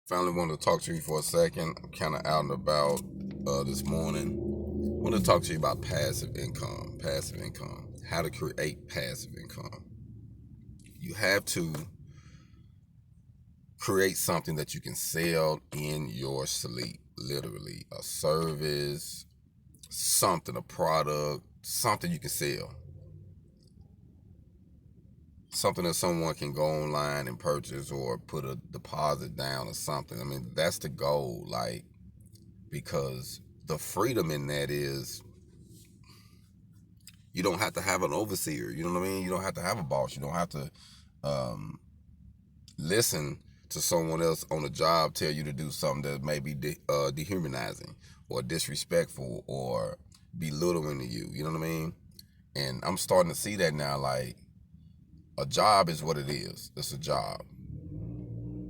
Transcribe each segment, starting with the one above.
Finally wanted to talk to you for a second. I'm kind of out and about this morning. I want to talk to you about passive income. Passive income. How to create passive income. You have to create something that you can sell in your sleep. Literally, a service, something, a product, something you can sell. Something that someone can go online and purchase or put a deposit down or something. I mean, that's the goal. Like, because the freedom in that is you don't have to have an overseer. You know what I mean? You don't have to have a boss. You don't have to um, listen to someone else on the job tell you to do something that may be dehumanizing or disrespectful or belittling to you. You know what I mean? And I'm starting to see that now. Like, a job is what it is. It's a job.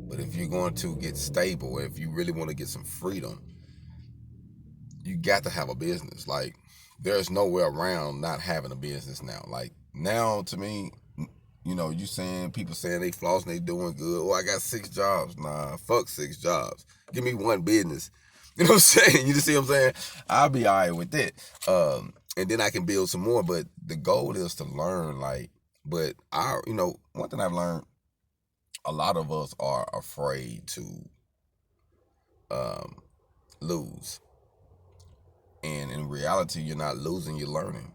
But if you're going to get stable, if you really want to get some freedom, you got to have a business. Like, there's nowhere around not having a business now. Like, now to me, you saying people saying they flossing, they doing good. Oh, I got 6 jobs. Nah, fuck 6 jobs. Give me one business. You know what I'm saying? You just see what I'm saying? I'll be all right with that. And then I can build some more. But the goal is to learn. Like, but one thing I've learned, a lot of us are afraid to lose. And in reality, you're not losing, you're learning.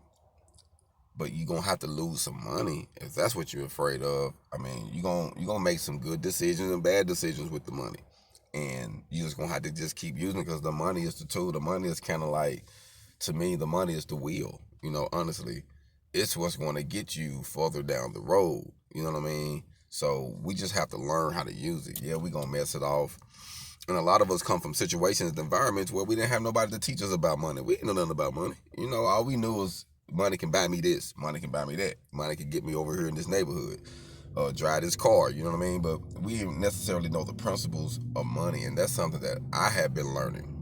But you're going to have to lose some money if that's what you're afraid of. I mean, you're gonna make some good decisions and bad decisions with the money. And you're just going to have to just keep using it because the money is the tool. The money is kind of like, to me, the money is the wheel. Honestly, it's what's going to get you further down the road. You know what I mean? So we just have to learn how to use it. Yeah, we're going to mess it off. And a lot of us come from situations and environments where we didn't have nobody to teach us about money. We didn't know nothing about money. All we knew was money can buy me this, money can buy me that, money can get me over here in this neighborhood, drive this car, you know what I mean? But we didn't necessarily know the principles of money, and that's something that I have been learning.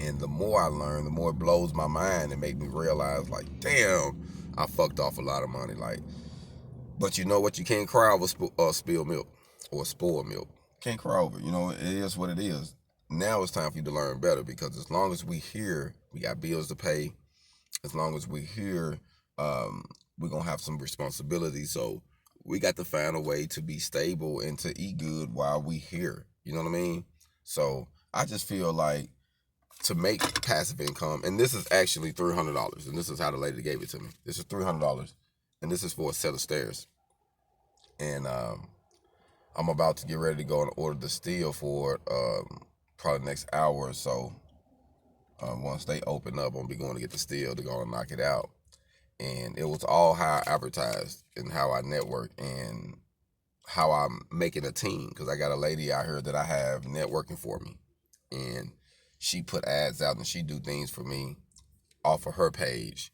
And the more I learn, the more it blows my mind and make me realize, like, damn, I fucked off a lot of money. Like, but you know what? You can't cry over spilled milk or spoiled milk. Can't cry over. It is what it is. Now it's time for you to learn better because as long as we here, we got bills to pay. As long as we here, we're gonna have some responsibility. So we got to find a way to be stable and to eat good while we here. You know what I mean? So I just feel like to make passive income, and this is actually $300, and this is how the lady gave it to me. This is $300, and this is for a set of stairs. And I'm about to get ready to go and order the steel for it, probably the next hour or so. Once they open up, I'm gonna be going to get the steel to go and knock it out. And it was all how I advertised and how I network and how I'm making a team. Because I got a lady out here that I have networking for me, and she put ads out and she do things for me off of her page,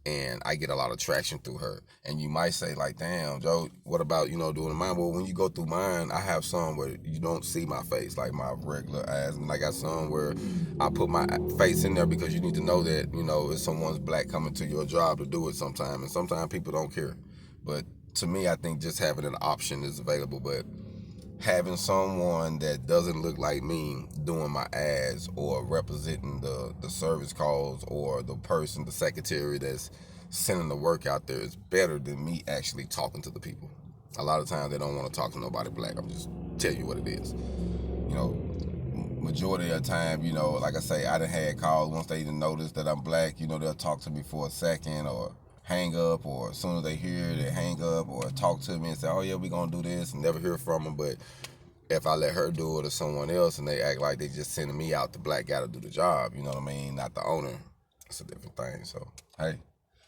and I get a lot of traction through her. And you might say, like, damn, Joe, what about, doing mine? Well, when you go through mine, I have some where you don't see my face, like my regular ads. And I got some where I put my face in there because you need to know that, if someone's black coming to your job to do it sometime. And sometimes people don't care. But to me, I think just having an option is available. But having someone that doesn't look like me doing my ads or representing the service calls or the secretary that's sending the work out there is better than me actually talking to the people. A lot of times they don't want to talk to nobody black. I'm just tell you what it is. Majority of the time, like I say, I done had calls once they even notice that I'm black, they'll talk to me for a second or hang up, or as soon as they hear it, they hang up or talk to me and say, oh yeah, we're gonna do this, and never hear from them. But if I let her do it or someone else and they act like they just sending me out, the black guy to do the job, you know what I mean? Not the owner. It's a different thing. So, hey,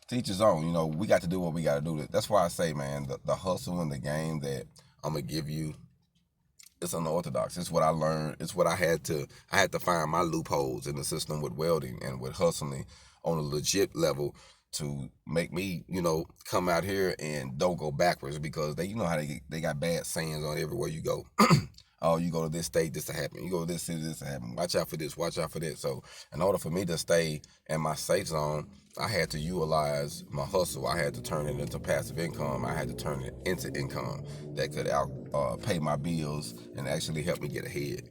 teach his own. We got to do what we got to do. That's why I say, man, the hustle and the game that I'm going to give you, it's unorthodox. It's what I learned. It's what I had to find my loopholes in the system with welding and with hustling on a legit level to make me, come out here and don't go backwards, because they, how they got bad sayings on everywhere you go. Oh, you go to this state, this will happen. You go to this city, this will happen. Watch out for this, watch out for that. So in order for me to stay in my safe zone, I had to utilize my hustle. I had to turn it into passive income. I had to turn it into income that could pay my bills and actually help me get ahead.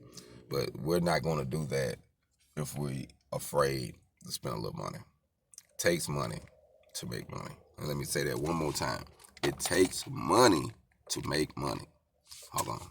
But we're not going to do that if we're afraid to spend a little money. It takes money to make money. And let me say that one more time. It takes money to make money. Hold on.